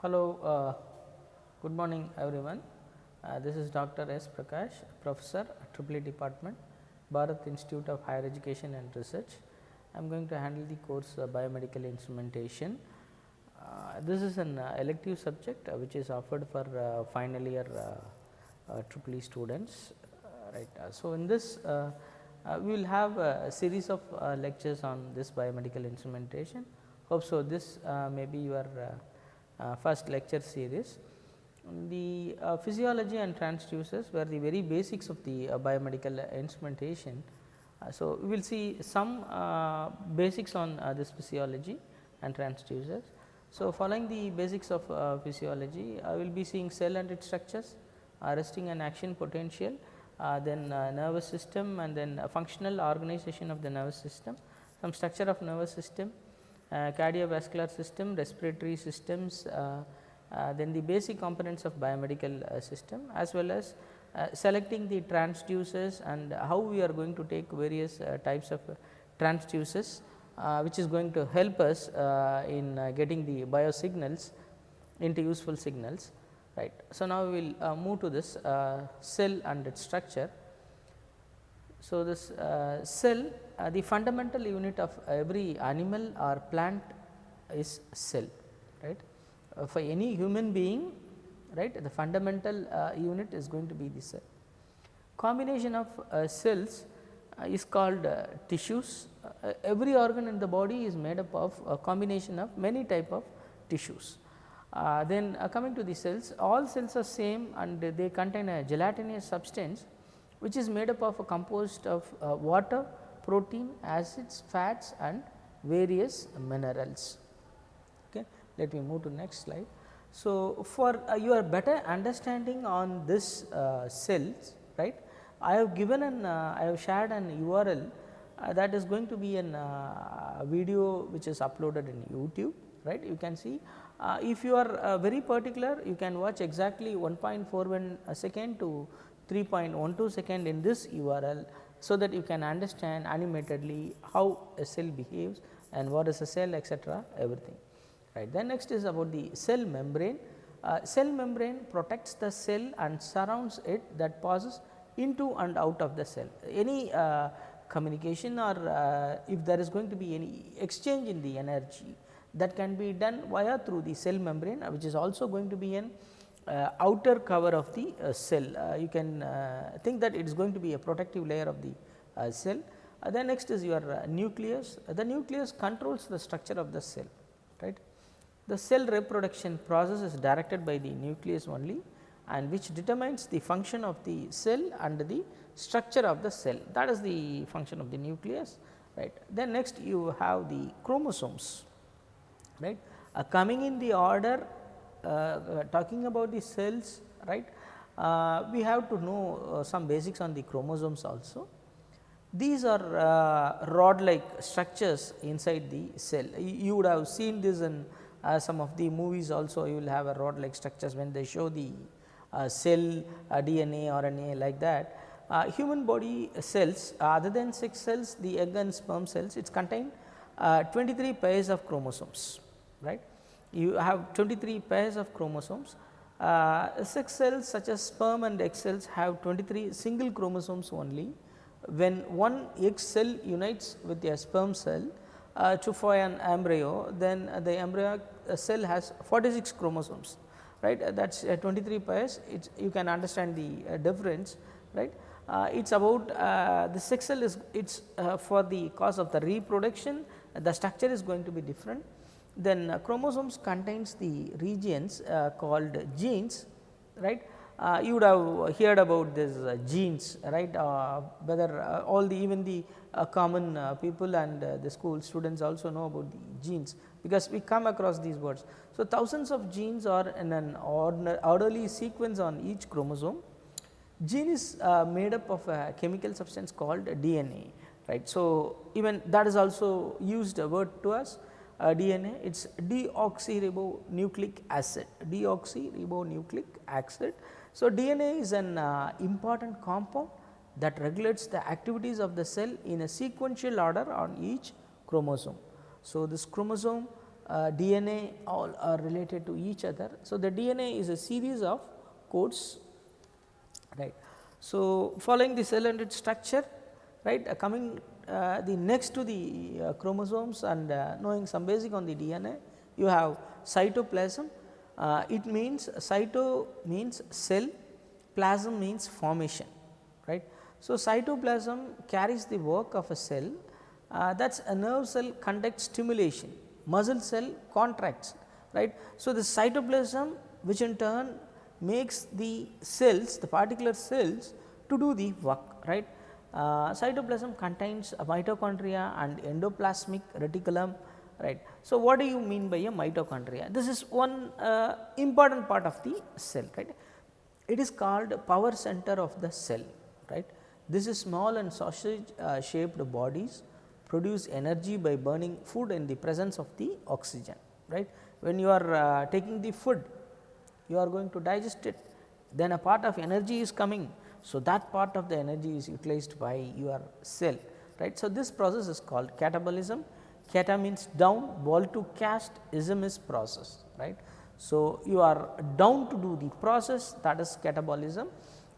Hello, good morning everyone. This is Dr. S. Prakash, Professor, EEE Department, Bharat Institute of Higher Education and Research. I am going to handle the course Biomedical Instrumentation. This is an elective subject which is offered for final year EEE students. So, in this we will have a series of lectures on this biomedical instrumentation. Hope so this may be your first lecture series. The physiology and transducers were the very basics of the biomedical instrumentation. So, we will see some basics on this physiology and transducers. So, following the basics of physiology, I will be seeing cell and its structures, resting and action potential, then nervous system, and then functional organization of the nervous system, some structure of nervous system, cardiovascular system, respiratory systems, then the basic components of biomedical system, as well as selecting the transducers and how we are going to take various types of transducers, which is going to help us in getting the biosignals into useful signals. Right. So, now we will move to this cell and its structure. So, this cell, the fundamental unit of every animal or plant is cell, right. For any human being, right, the fundamental unit is going to be the cell. Combination of cells is called tissues. Every organ in the body is made up of a combination of many type of tissues. Then coming to the cells, all cells are same and they contain a gelatinous substance which is made up of a composed of water, protein, acids, fats and various minerals. Okay. Let me move to next slide. So, for your better understanding on this cells, right, I have given an I have shared an URL that is going to be an video which is uploaded in YouTube, right. You can see if you are very particular, you can watch exactly 1.41 second to 3.12 second in this URL, so that you can understand animatedly how a cell behaves and what is a cell, etc., everything. Right. Then next is about the cell membrane. Cell membrane protects the cell and surrounds it that passes into and out of the cell. Any communication or if there is going to be any exchange in the energy, that can be done via through the cell membrane, which is also going to be an outer cover of the cell. You can think that it is going to be a protective layer of the cell. Then next is your nucleus. The nucleus controls the structure of the cell, right. The cell reproduction process is directed by the nucleus only, and which determines the function of the cell and the structure of the cell. That is the function of the nucleus, right. Then next you have the chromosomes, right. Coming in the order, talking about the cells, right, we have to know some basics on the chromosomes also. These are rod like structures inside the cell. You would have seen this in some of the movies also. You will have a rod like structures when they show the cell DNA, RNA, like that. Human body cells, other than sex cells, the egg and sperm cells, it contain 23 pairs of chromosomes, right. You have 23 pairs of chromosomes. Sex cells such as sperm and egg cells have 23 single chromosomes only. When one egg cell unites with a sperm cell to form an embryo, then the embryo cell has 46 chromosomes, right. That is 23 pairs. You can understand the difference, right. It is about the sex cell is for the cause of the reproduction, the structure is going to be different. Then chromosomes contains the regions called genes, right. You would have heard about this genes, right, whether all the even the common people and the school students also know about the genes, because we come across these words. So, thousands of genes are in an orderly sequence on each chromosome. Gene is made up of a chemical substance called DNA, right. So, even that is also used a word to us. DNA, it is deoxyribonucleic acid, deoxyribonucleic acid. So, DNA is an important compound that regulates the activities of the cell in a sequential order on each chromosome. So, this chromosome DNA all are related to each other. So, the DNA is a series of codes, right. So, following the cell and its structure, right, coming the next to the chromosomes and knowing some basic on the DNA, you have cytoplasm. It means cyto means cell, plasm means formation, right. So, cytoplasm carries the work of a cell, that is a nerve cell conducts stimulation, muscle cell contracts, right. So, the cytoplasm which in turn makes the cells, the particular cells to do the work, right. Cytoplasm contains a mitochondria and endoplasmic reticulum, right. So, what do you mean by a mitochondria? This is one important part of the cell, right. It is called power center of the cell, right. This is small and sausage shaped bodies produce energy by burning food in the presence of the oxygen, right. When you are taking the food, you are going to digest it, then a part of energy is coming. So, that part of the energy is utilized by your cell, right. So, this process is called catabolism. Cata means down, ball to cast, ism is process, right. So, you are down to do the process, that is catabolism.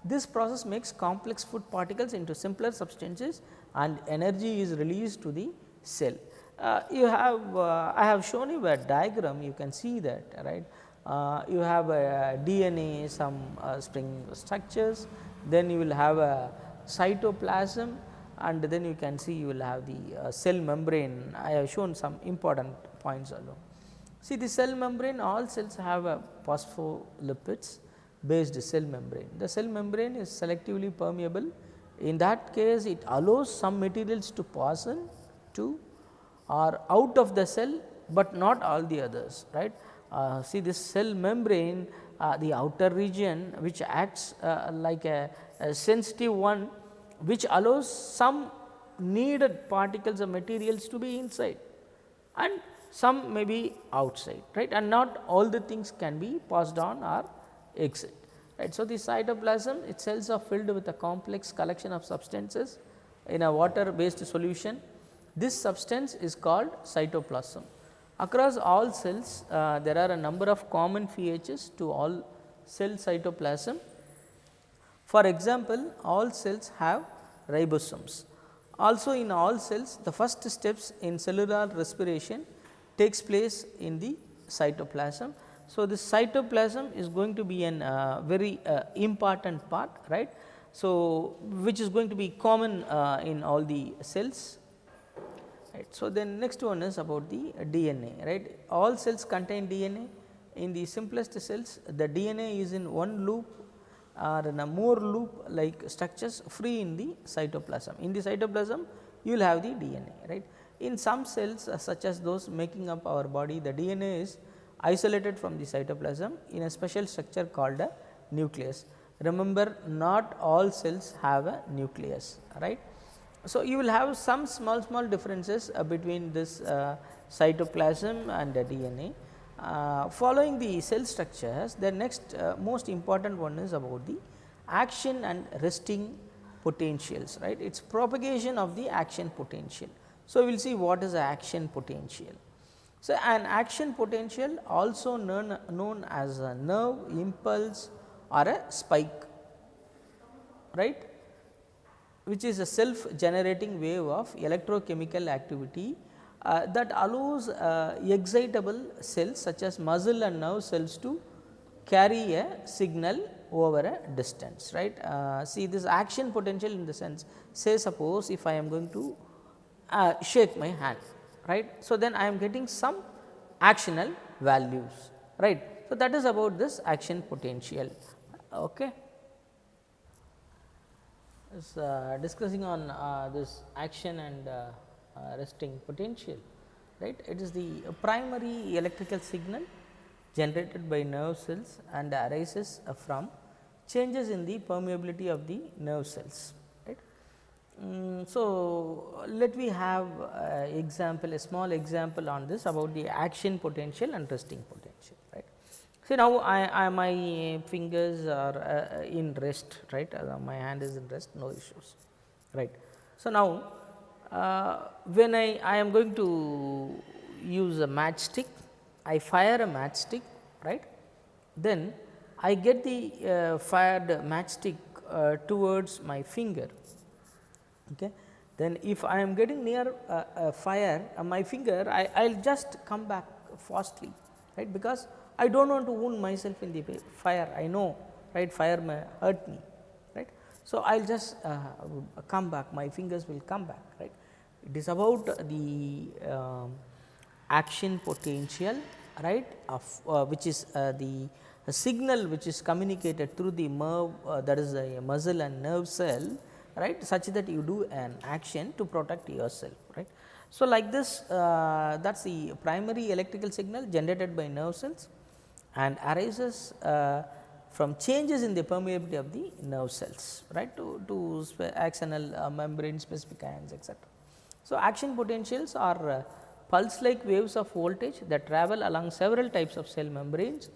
This process makes complex food particles into simpler substances and energy is released to the cell. You have I have shown you a diagram, you can see that, right. You have a DNA, some spring structures, then you will have a cytoplasm, and then you can see you will have the cell membrane. I have shown some important points along. See, the cell membrane, all cells have a phospholipids based cell membrane. The cell membrane is selectively permeable. In that case, it allows some materials to pass in to or out of the cell, but not all the others, right. See, this cell membrane, the outer region which acts like a sensitive one, which allows some needed particles of materials to be inside and some may be outside, right, and not all the things can be passed on or exit, right. So, the cytoplasm, its cells are filled with a complex collection of substances in a water based solution. This substance is called cytoplasm. Across all cells, there are a number of common features to all cell cytoplasm. For example, all cells have ribosomes. Also, in all cells, the first steps in cellular respiration takes place in the cytoplasm. So, this cytoplasm is going to be an very important part, right. So, which is going to be common in all the cells. Right. So, then next one is about the DNA, right. All cells contain DNA. In the simplest cells, the DNA is in one loop or in a more loop like structures free in the cytoplasm. In the cytoplasm, you will have the DNA, right. In some cells such as those making up our body, the DNA is isolated from the cytoplasm in a special structure called a nucleus. Remember, not all cells have a nucleus, right. So, you will have some small differences between this cytoplasm and the DNA. Following the cell structures, the next most important one is about the action and resting potentials, right. It is propagation of the action potential. So, we will see what is the action potential. So, an action potential also known as a nerve impulse or a spike, right, which is a self generating wave of electrochemical activity that allows excitable cells such as muscle and nerve cells to carry a signal over a distance, right. See, this action potential in the sense, say suppose if I am going to shake my hand, right. So, then I am getting some actional values, right. So, that is about this action potential. Okay. Is discussing on this action and resting potential, right. It is the primary electrical signal generated by nerve cells and arises from changes in the permeability of the nerve cells, right. So, let me have example, a small example on this about the action potential and resting potential, right. See, now my fingers are in rest, right, my hand is in rest, no issues, right. So, now when I am going to use a matchstick, I fire a matchstick, right, then I get the fired matchstick towards my finger. Okay. Then if I am getting near fire my finger, I will just come back fastly, right, because I do not want to wound myself in the fire. I know, right, fire may hurt me, right. So, I will just come back, my fingers will come back, right. It is about the action potential, right, of which is the signal which is communicated through the nerve, that is a muscle and nerve cell, right, such that you do an action to protect yourself, right. So, like this that is the primary electrical signal generated by nerve cells and arises from changes in the permeability of the nerve cells, right, to axonal membrane specific ions, etc. So, action potentials are pulse like waves of voltage that travel along several types of cell membranes.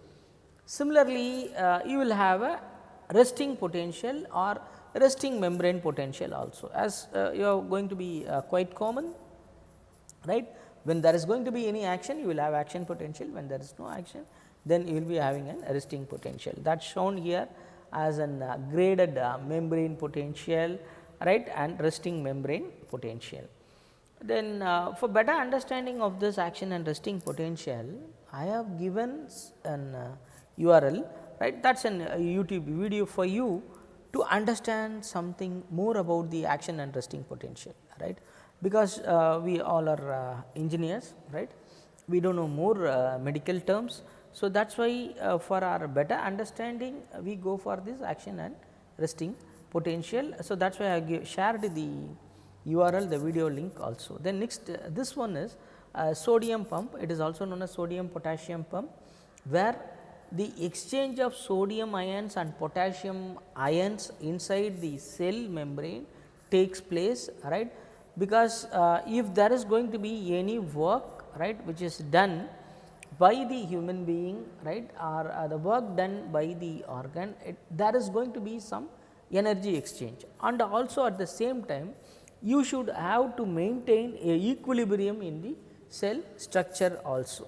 Similarly, you will have a resting potential or resting membrane potential also, as you are going to be quite common, right. When there is going to be any action, you will have action potential. When there is no action, then you will be having a resting potential. That is shown here as an graded membrane potential, right, and resting membrane potential. Then for better understanding of this action and resting potential, I have given an URL, right, that is an YouTube video for you to understand something more about the action and resting potential, right, because we all are engineers, right, we do not know more medical terms. So, that is why for our better understanding we go for this action and resting potential. So, that is why I shared the URL, the video link also. Then next this one is sodium pump. It is also known as sodium potassium pump, where the exchange of sodium ions and potassium ions inside the cell membrane takes place, right, because if there is going to be any work, right, which is done by the human being, right, or the work done by the organ, there is going to be some energy exchange, and also at the same time you should have to maintain a equilibrium in the cell structure also.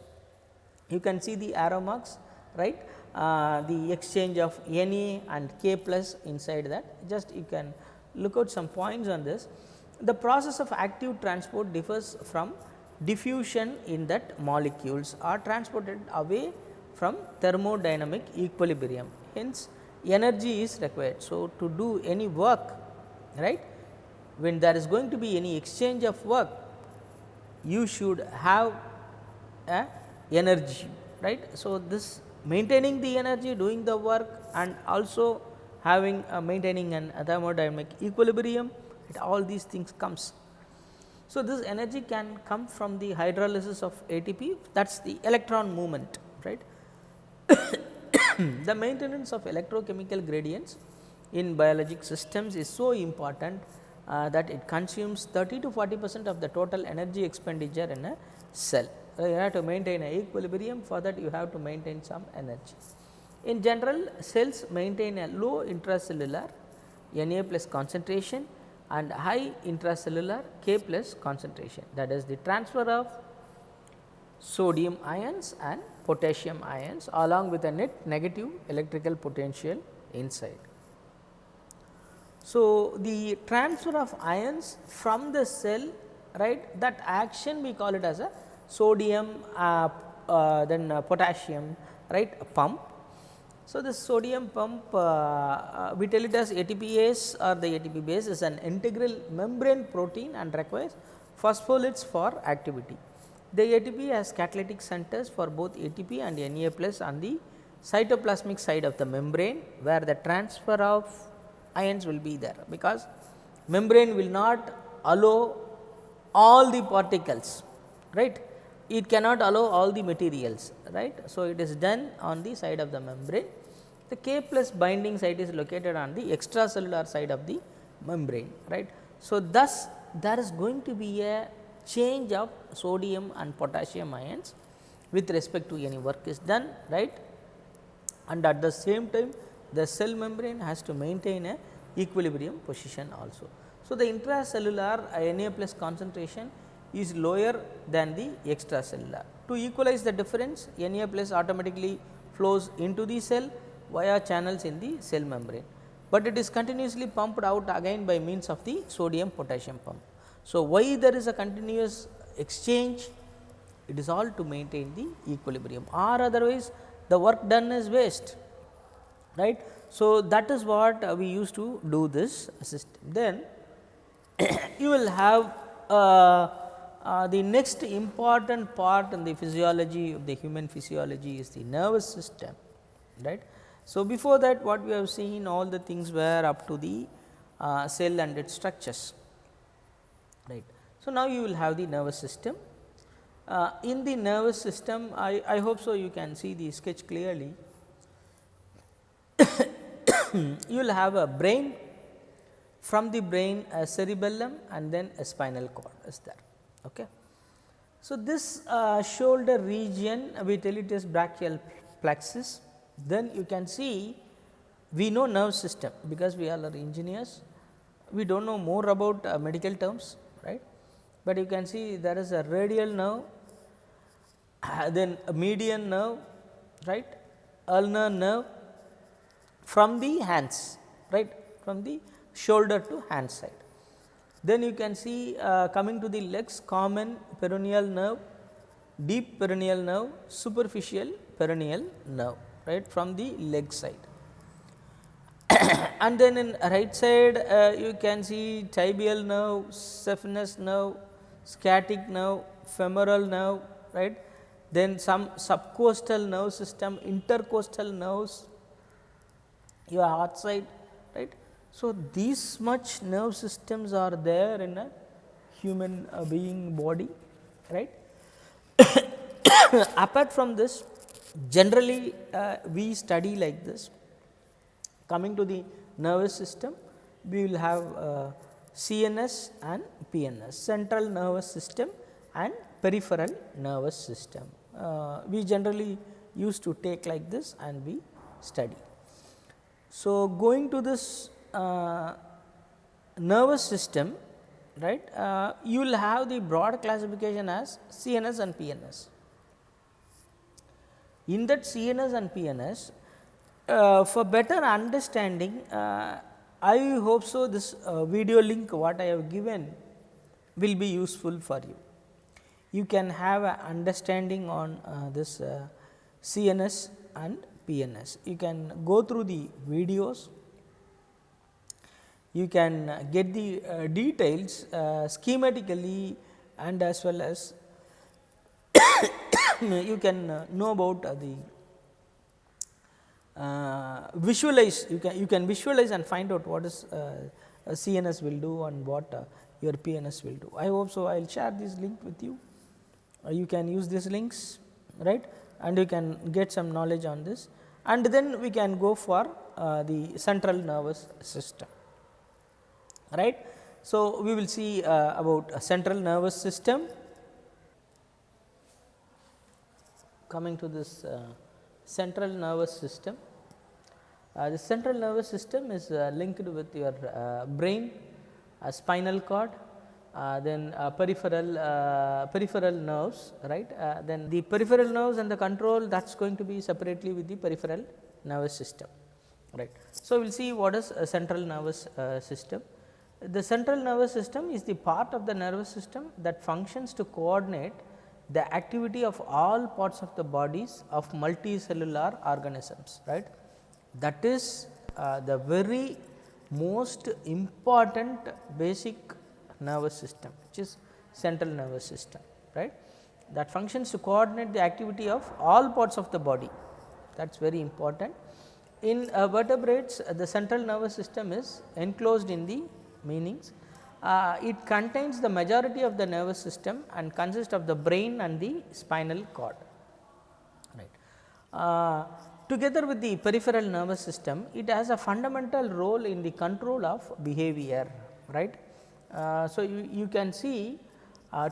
You can see the arrow marks, right, the exchange of Na and K plus inside that. Just you can look out some points on this. The process of active transport differs from diffusion in that molecules are transported away from thermodynamic equilibrium, hence energy is required. So, to do any work, right, when there is going to be any exchange of work, you should have a energy, right. So, this maintaining the energy, doing the work, and also having maintaining an thermodynamic equilibrium, all these things comes. So, this energy can come from the hydrolysis of ATP, that is the electron movement, right. The maintenance of electrochemical gradients in biologic systems is so important that it consumes 30 to 40% of the total energy expenditure in a cell. You have to maintain a equilibrium, for that you have to maintain some energy. In general, cells maintain a low intracellular Na plus concentration and high intracellular K plus concentration, that is the transfer of sodium ions and potassium ions along with a net negative electrical potential inside. So, the transfer of ions from the cell, right, that action we call it as a sodium then potassium, right, pump. So, this sodium pump we tell it as ATPase or the ATP base is an integral membrane protein and requires phospholipids for activity. The ATP has catalytic centers for both ATP and Na plus on the cytoplasmic side of the membrane, where the transfer of ions will be there, because membrane will not allow all the particles, right, it cannot allow all the materials, right. So, it is done on the side of the membrane. The K plus binding site is located on the extracellular side of the membrane, right. So, thus there is going to be a change of sodium and potassium ions with respect to any work is done, right, and at the same time the cell membrane has to maintain a equilibrium position also. So, the intracellular Na plus concentration is lower than the extracellular, To equalize the difference, Na plus automatically flows into the cell via channels in the cell membrane, but it is continuously pumped out again by means of the sodium potassium pump. So, why there is a continuous exchange? It is all to maintain the equilibrium, or otherwise the work done is waste, right. So, that is what we used to do this system. Then you will have the next important part in the physiology of the human physiology is the nervous system, right. So, before that what we have seen, all the things were up to the cell and its structures, right. So, now you will have the nervous system. In the nervous system, I hope so you can see the sketch clearly. You will have a brain, from the brain a cerebellum and then a spinal cord is there. Okay. So, this shoulder region we tell it is brachial plexus. Then you can see we know nerve system because we all are engineers, we do not know more about medical terms, right, but you can see there is a radial nerve, then a median nerve, right, ulnar nerve from the hands, right, from the shoulder to hand side. Then you can see coming to the legs, common peroneal nerve, deep peroneal nerve, superficial peroneal nerve, right, from the leg side. And then in right side you can see tibial nerve, saphenous nerve, sciatic nerve, femoral nerve, right. Then some subcostal nerve system, intercostal nerves, your heart side, right. So, these much nerve systems are there in a human being body, right. Apart from this, generally we study like this. Coming to the nervous system, we will have CNS and PNS, central nervous system and peripheral nervous system. We generally used to take like this and we study. So, going to this nervous system, right, you will have the broad classification as CNS and PNS. In that CNS and PNS, for better understanding, I hope so this video link what I have given will be useful for you. You can have an understanding on this CNS and PNS. You can go through the videos, you can get the details schematically, and as well as you can know about the visualize, you can visualize and find out what is CNS will do and what your PNS will do. I hope so. I will share this link with you. You can use these links, right, and you can get some knowledge on this, and then we can go for the central nervous system, right. So, we will see about a central nervous system. Coming to this central nervous system, the central nervous system is linked with your brain, spinal cord, then peripheral nerves, right. Then the peripheral nerves and the control, that is going to be separately with the peripheral nervous system, right. So, we will see what is a central nervous system. The central nervous system is the part of the nervous system that functions to coordinate the activity of all parts of the bodies of multicellular organisms, right. That is the very most important basic nervous system, which is central nervous system, right. That functions to coordinate the activity of all parts of the body, that is very important. In vertebrates, the central nervous system is enclosed in the meanings. It contains the majority of the nervous system and consists of the brain and the spinal cord, right. Together with the peripheral nervous system, it has a fundamental role in the control of behavior, right. So, you can see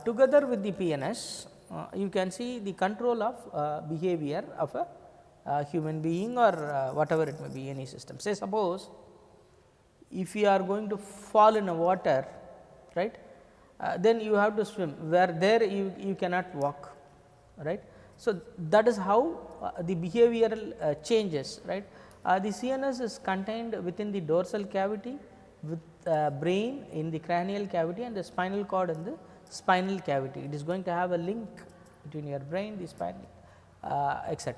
together with the PNS, you can see the control of behavior of a human being or whatever it may be, any system. Say suppose if you are going to fall in a water, right, then you have to swim, where there you cannot walk, right. So, that is how the behavioral changes, right. The CNS is contained within the dorsal cavity with brain in the cranial cavity and the spinal cord in the spinal cavity. It is going to have a link between your brain, the spinal, etc.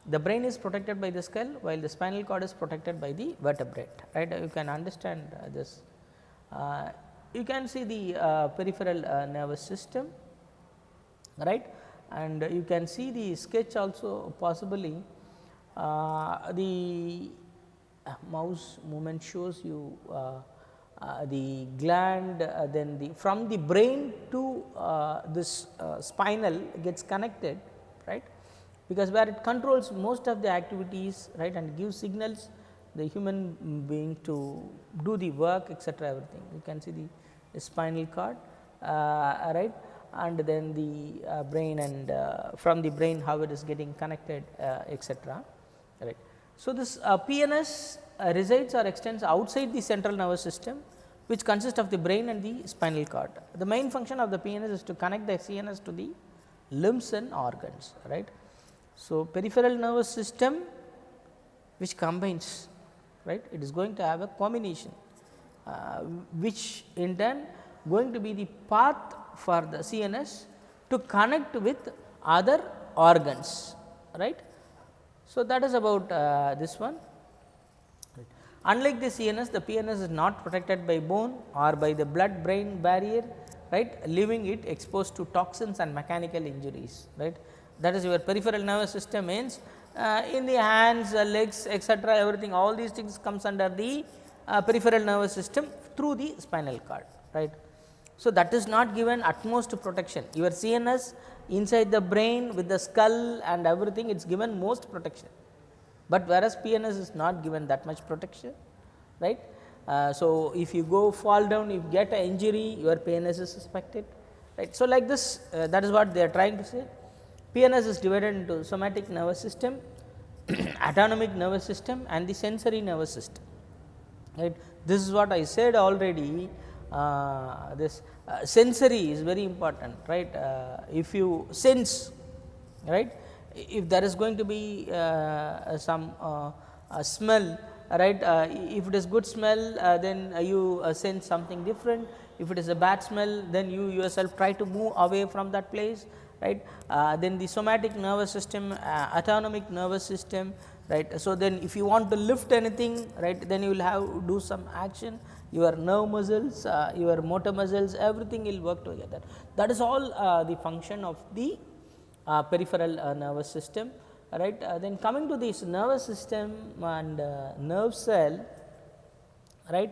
The brain is protected by the skull, while the spinal cord is protected by the vertebrate, right. You can understand this. You can see the peripheral nervous system, right, and you can see the sketch also possibly. The mouse movement shows you the gland, then the from the brain to this spinal gets connected, right, because where it controls most of the activities, right, and gives signals the human being to do the work, etc. everything. You can see the spinal cord, right, and then the brain, and from the brain how it is getting connected, etc. right. So, this PNS resides or extends outside the central nervous system, which consists of the brain and the spinal cord. The main function of the PNS is to connect the CNS to the limbs and organs, right. So, peripheral nervous system which combines, right, it is going to have a combination which in turn going to be the path for the CNS to connect with other organs, right. So, that is about this one. Right. Unlike the CNS, the PNS is not protected by bone or by the blood brain barrier, right, leaving it exposed to toxins and mechanical injuries, right. That is your peripheral nervous system means in the hands, legs, etc. everything, all these things comes under the peripheral nervous system through the spinal cord, right. So, that is not given utmost protection. Your CNS inside the brain with the skull and everything, it is given most protection, but whereas PNS is not given that much protection, right. So, if you go fall down, if you get an injury, your PNS is suspected, right. So, like this, that is what they are trying to say. PNS is divided into somatic nervous system, autonomic nervous system and the sensory nervous system, right. This is what I said already. This sensory is very important, right. If you sense, right, if there is going to be some smell, right, if it is good smell, then you sense something different. If it is a bad smell, then you yourself try to move away from that place, right. Then the somatic nervous system, autonomic nervous system, right. So, then if you want to lift anything, right, then you will have to do some action, your nerve muscles, your motor muscles, everything will work together. That is all the function of the peripheral nervous system, right. Then coming to this nervous system and nerve cell, right,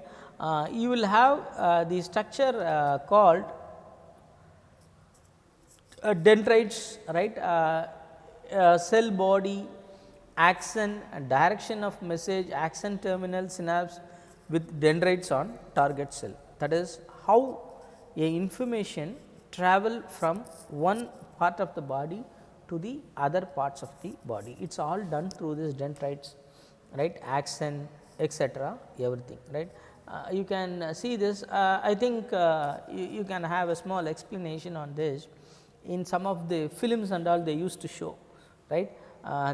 you will have the structure called dendrites, right, cell body, axon, direction of message, axon terminal synapse with dendrites on target cell. That is how a information travel from one part of the body to the other parts of the body. It is all done through this dendrites, right, axon, etc. everything, right. You can see this. I think you can have a small explanation on this. In some of the films and all they used to show, right,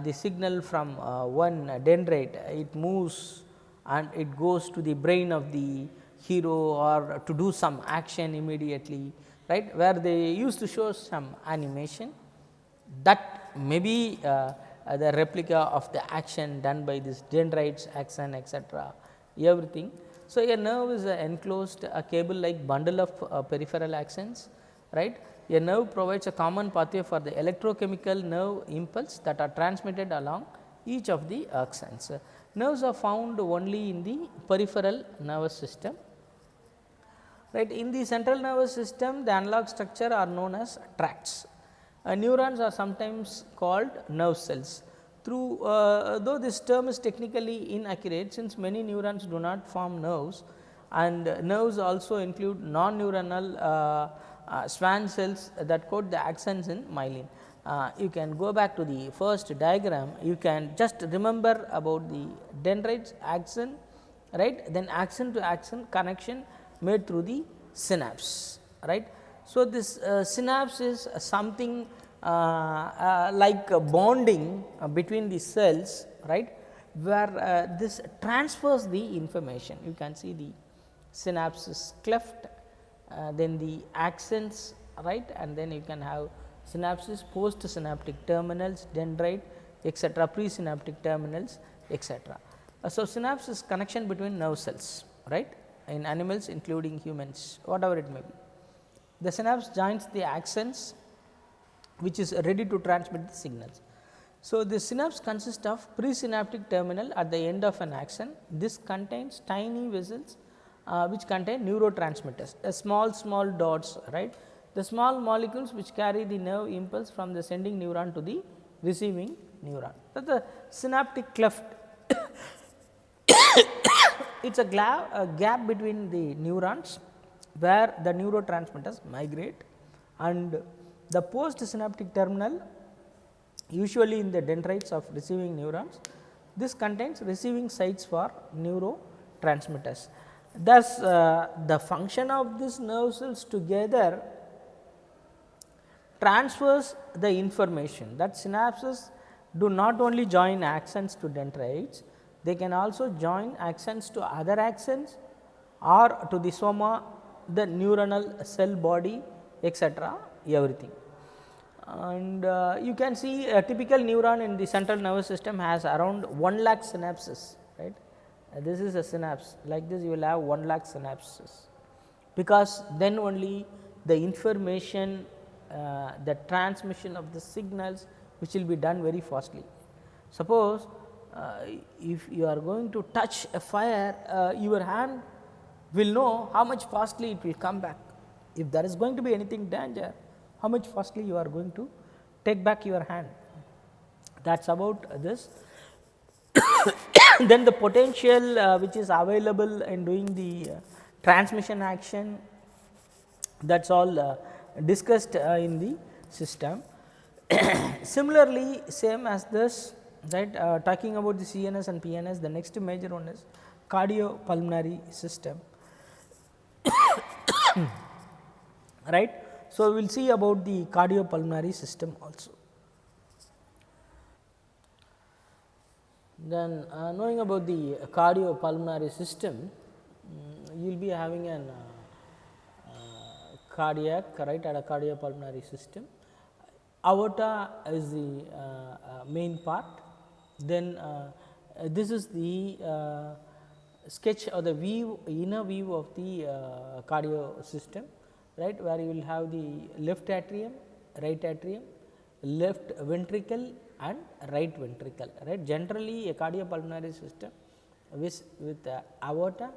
the signal from one dendrite, it moves and it goes to the brain of the hero or to do some action immediately, right, where they used to show some animation that may be the replica of the action done by this dendrites, axon, etc. everything. So, a nerve is enclosed a cable like bundle of peripheral axons, right. A nerve provides a common pathway for the electrochemical nerve impulse that are transmitted along each of the axons. Nerves are found only in the peripheral nervous system, right. In the central nervous system, the analog structure are known as tracts. Neurons are sometimes called nerve cells. Through though this term is technically inaccurate, since many neurons do not form nerves, and nerves also include non-neuronal Schwann cells that coat the axons in myelin. You can go back to the first diagram, you can just remember about the dendrites, axon, right, then axon to axon connection made through the synapse, right. So, this synapse is something like bonding between the cells, right, where this transfers the information. You can see the synapses cleft, then the axons, right, and then you can have synapses, postsynaptic terminals, dendrite, etc., presynaptic terminals, etc. So, synapse is connection between nerve cells, right, in animals including humans, whatever it may be. The synapse joins the axons, which is ready to transmit the signals. So, the synapse consists of presynaptic terminal at the end of an axon. This contains tiny vessels which contain neurotransmitters, small dots, right, the small molecules which carry the nerve impulse from the sending neuron to the receiving neuron. So, the synaptic cleft it is a gap between the neurons where the neurotransmitters migrate, and the postsynaptic terminal usually in the dendrites of receiving neurons. This contains receiving sites for neurotransmitters. Thus, the function of these nerve cells together transfers the information that synapses do not only join axons to dendrites, they can also join axons to other axons or to the soma, the neuronal cell body, etc., everything. And you can see a typical neuron in the central nervous system has around 1 lakh synapses, right. This is a synapse, like this you will have 1 lakh synapses, because then only the information, the transmission of the signals which will be done very fastly. Suppose if you are going to touch a fire, your hand will know how much fastly it will come back. If there is going to be anything danger, how much fastly you are going to take back your hand. That is about this. Then the potential which is available in doing the transmission action, that is all discussed in the system. Similarly, same as this, right, talking about the CNS and PNS, the next major one is cardiopulmonary system. Right. So, we will see about the cardiopulmonary system also. Then knowing about the cardiopulmonary system, you will be having an cardiac, right, at a cardiopulmonary system. Aorta is the main part. Then this is the sketch or the view, inner view of the cardio system, right, where you will have the left atrium, left ventricle and right ventricle, right. Generally a cardiopulmonary system with aorta,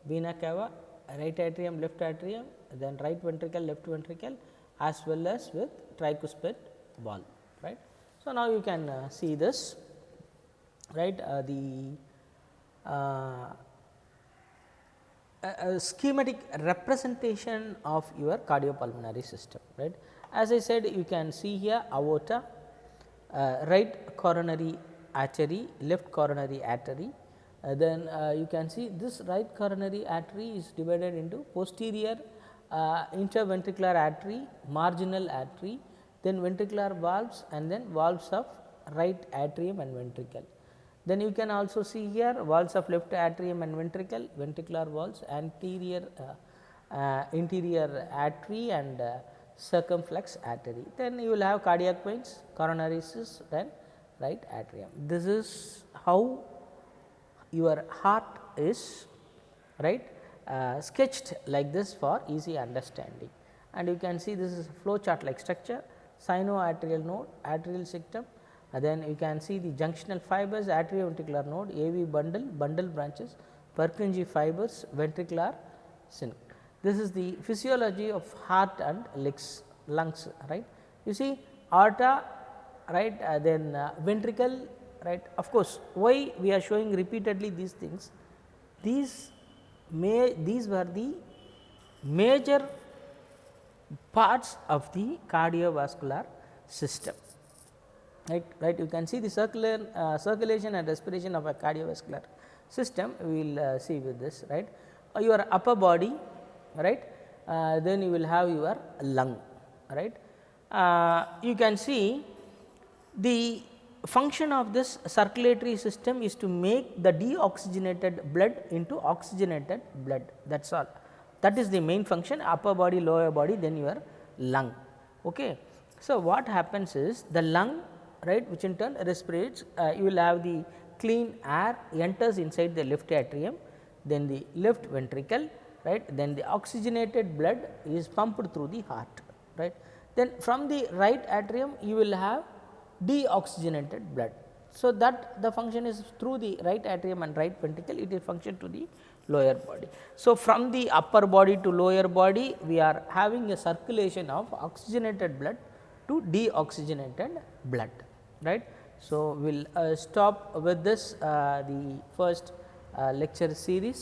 vena cava, right atrium, left atrium, then right ventricle, left ventricle, as well as with tricuspid valve, right. So, now you can see this, right, the a schematic representation of your cardiopulmonary system, right. As I said, you can see here aorta, right coronary artery, left coronary artery. Then you can see this right coronary artery is divided into posterior interventricular artery, marginal artery, then ventricular valves, and then valves of right atrium and ventricle. Then you can also see here valves of left atrium and ventricle, ventricular valves, anterior interior artery and circumflex artery. Then you will have cardiac veins, coronary cyst, then right atrium. This is how your heart is, right, sketched like this for easy understanding. And you can see this is a flow chart like structure, sinoatrial node, atrial septum, then you can see the junctional fibers, atrioventricular node, AV bundle, bundle branches, Purkinje fibers, ventricular sync. This is the physiology of heart and lungs, right. You see aorta, right, then ventricle, right. Of course, why we are showing repeatedly these things? These were the major parts of the cardiovascular system, right. You can see the circulation and respiration of a cardiovascular system. We will see with this, right. Your upper body, right, then you will have your lung, right. you can see the function of this circulatory system is to make the deoxygenated blood into oxygenated blood, that is all. That is the main function, upper body, lower body, then your lung. Okay. So, what happens is the lung, right, which in turn respirates, you will have the clean air enters inside the left atrium, then the left ventricle, right, then the oxygenated blood is pumped through the heart, right. Then from the right atrium you will have deoxygenated blood. So, that the function is through the right atrium and right ventricle, it is function to the lower body. So, from the upper body to lower body we are having a circulation of oxygenated blood to deoxygenated blood, right. So, we will stop with this the first lecture series.